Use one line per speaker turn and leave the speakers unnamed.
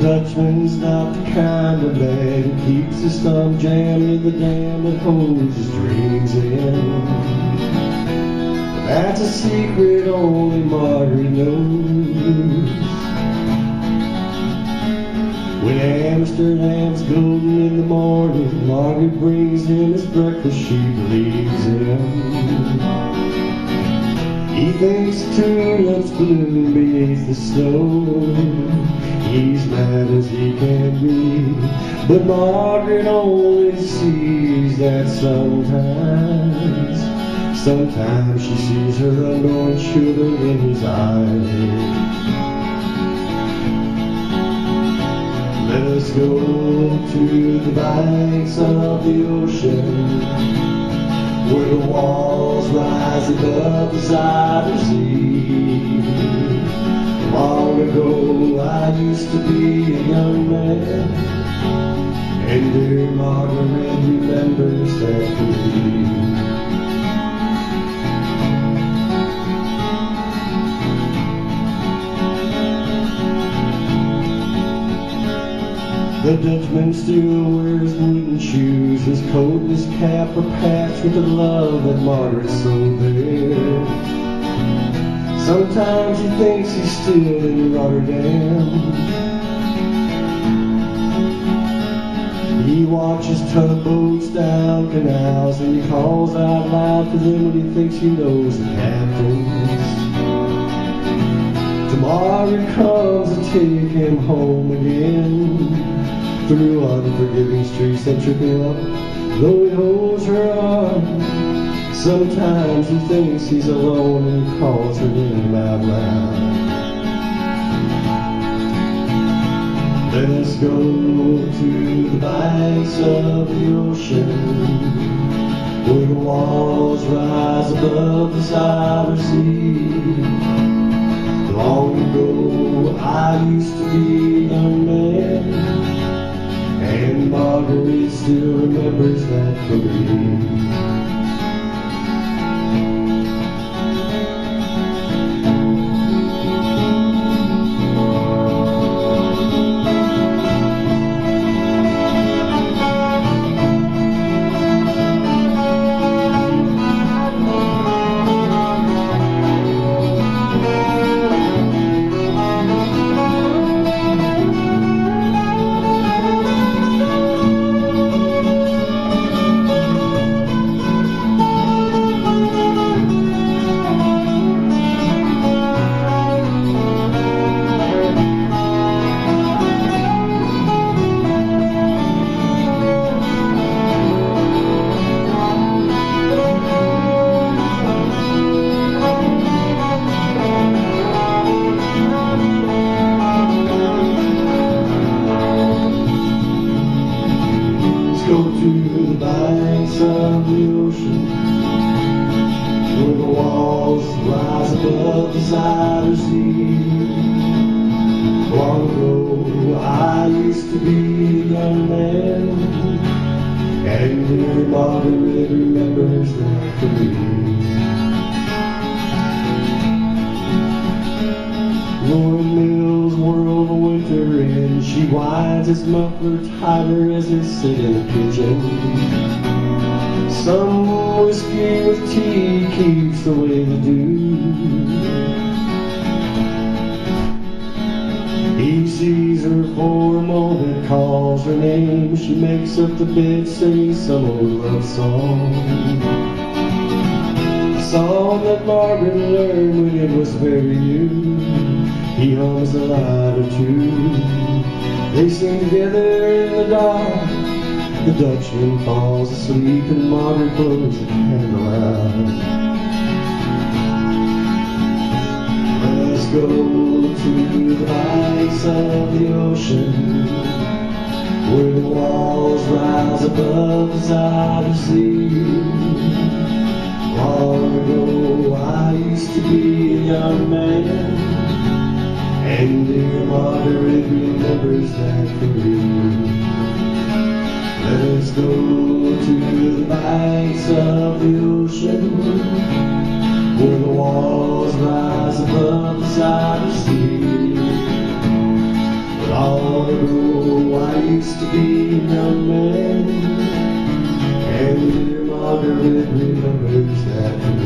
Dutchman's not the kind of man who keeps his thumb jammed in the dam that holds his dreams in. That's a secret only Margaret knows. When Amsterdam's golden in the morning, Margaret brings him his breakfast she believes in. He thinks tulips bloom beneath the snow. He's mad as he can be, but Margaret only sees that sometimes she sees her unborn children in his eyes. Let us go to the banks of the ocean, where the walls rise above the Zuyder Sea. Long ago I used to be a young man, and dear Margaret remembers that for me. The Dutchman still wears wooden shoes. His coat and his cap are patched with the love that Margaret sewed there. Sometimes he thinks he's still in Rotterdam. He watches tugboats down canals, and he calls out loud to them when he thinks he knows the captains. Tomorrow comes to take him home again, through unforgiving streets that trip him up, though he holds her arm. Sometimes he thinks he's alone and he calls her name out loud. Let us go to the banks of the ocean, where the walls rise above the Zuyder Sea. Long ago I used to be a young man, and Margaret still remembers that for me. Go to the banks of the ocean, where the walls rise above the Zuyder Sea. Long ago I used to be a young man, and dear Margaret remembers that for me. Lord Mills whirl of winter in, she winds his muffler tighter as they sit in the kitchen. Some whiskey with tea keeps away the dew. He sees her for a moment, calls her name. She makes up the bed, singing some old love song. A song that Margaret learned when it was very new. He hums a line or two. They sing together in the dark. The Dutchman falls asleep and Margaret blows the candle out. Let us go to the banks of the ocean, where the walls rise above the Zuyder Sea. Long ago I used to be a young man, and dear Margaret remembers that for me. Let us go to the banks of the ocean, where the walls rise above the Zuyder Sea. But all used to be a young man, and dear Margaret remembers that.